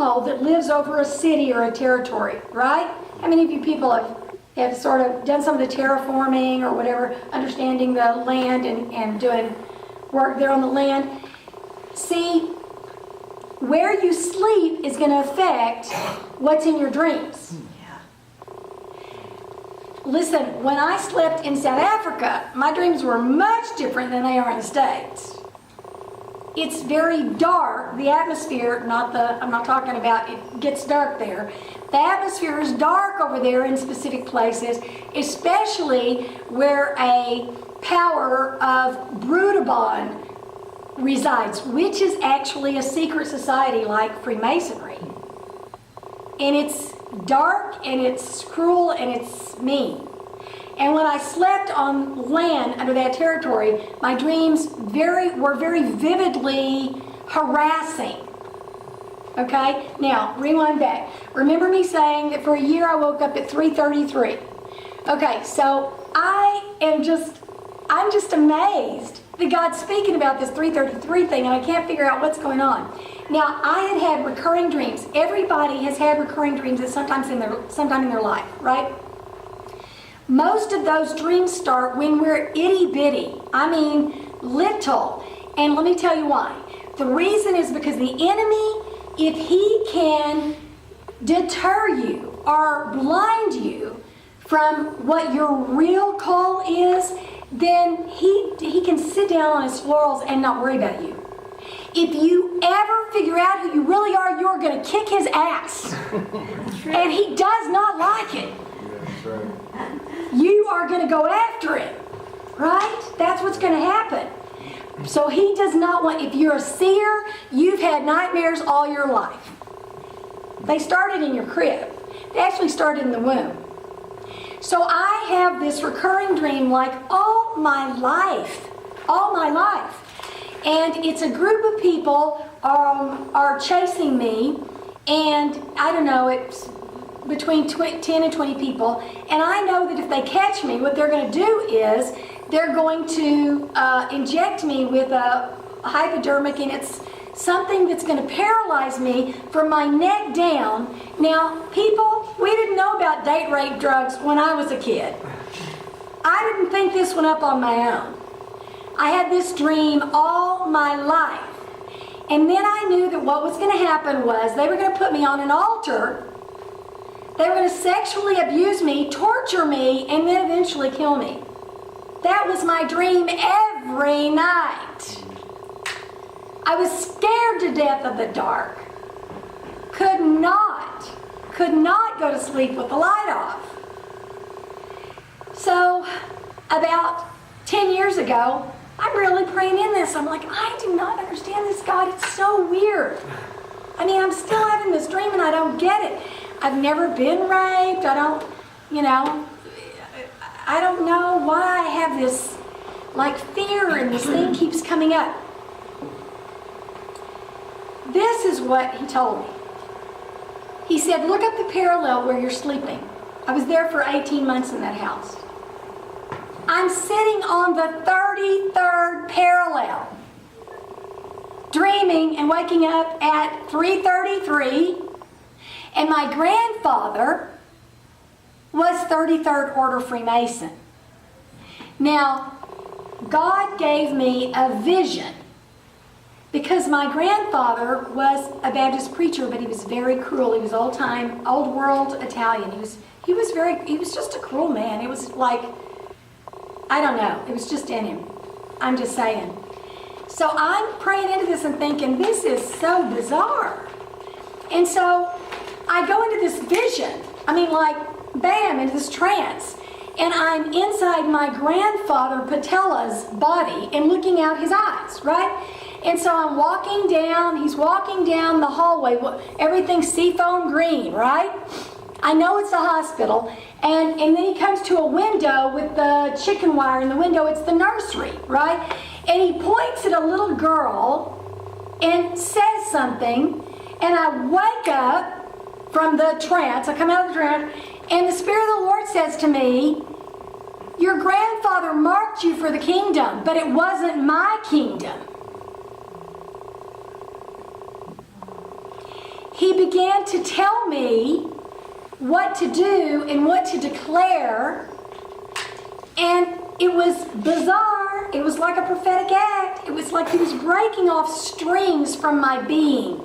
stronghold that lives over a city or a territory, right? How many of you people have sort of done some of the terraforming or whatever, understanding the land and doing work there on the land? See, where you sleep is going to affect what's in your dreams. Listen, when I slept in South Africa, my dreams were much different than they are in the States. It's very dark. The atmosphere, I'm not talking about it gets dark there. The atmosphere is dark over there in specific places, especially where a power of Brudabon resides, which is actually a secret society like Freemasonry. And it's dark and it's cruel and it's mean. And when I slept on land under that territory, my dreams were very vividly harassing. Okay? Now, rewind back. Remember me saying that for a year I woke up at 3:33. Okay, so I'm just amazed that God's speaking about this 3:33 thing, and I can't figure out what's going on. Now, I had recurring dreams. Everybody has had recurring dreams at sometime in their life, right? Most of those dreams start when we're itty-bitty. I mean, little. And let me tell you why. The reason is because the enemy, if he can deter you or blind you from what your real call is, then he can sit down on his laurels and not worry about you. If you ever figure out who you really are, you're going to kick his ass. And he does not like it. That's right. You are going to go after him, right? That's what's going to happen. So he does not want, if you're a seer, you've had nightmares all your life. They started in your crib. They actually started in the womb. So I have this recurring dream like all my life. And it's a group of people are chasing me, and I don't know, it's between 10 and 20 people, and I know that if they catch me, what they're going to do is they're going to inject me with a hypodermic, and it's something that's going to paralyze me from my neck down. Now, people, we didn't know about date rape drugs when I was a kid. I didn't think this one up on my own. I had this dream all my life. And then I knew that what was going to happen was they were going to put me on an altar. They were going to sexually abuse me, torture me, and then eventually kill me. That was my dream every night. I was scared to death of the dark. Could not go to sleep with the light off. So, about 10 years ago, I'm really praying in this. I'm like, I do not understand this, God. It's so weird. I mean, I'm still having this dream and I don't get it. I've never been raped. I don't know why I have this, like, fear, and this thing keeps coming up. This is what he told me. He said, look up the parallel where you're sleeping. I was there for 18 months in that house. I'm sitting on the 33rd parallel, dreaming and waking up at 3:33, and my grandfather was 33rd Order Freemason. Now, God gave me a vision, because my grandfather was a Baptist preacher, but he was very cruel. He was old-time, old-world Italian. He was just a cruel man. It was like, I don't know. It was just in him. I'm just saying. So I'm praying into this and thinking, this is so bizarre. And so I go into this vision. I mean, like, bam, into this trance. And I'm inside my grandfather Patella's body and looking out his eyes, right? And so I'm walking down. He's walking down the hallway. Everything's seafoam green, right? I know it's a hospital. And then he comes to a window with the chicken wire in the window. It's the nursery, right? And he points at a little girl and says something. And I wake up from the trance. I come out of the trance. And the Spirit of the Lord says to me, your grandfather marked you for the kingdom, but it wasn't my kingdom. He he began to tell me what to do and what to declare. And it was bizarre. It was like a prophetic act. It was like he was breaking off strings from my being,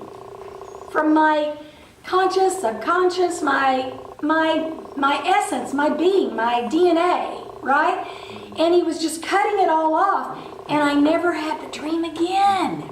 from my conscious, subconscious, my essence, my being, my DNA, right? And he was just cutting it all off. And I never had the dream again.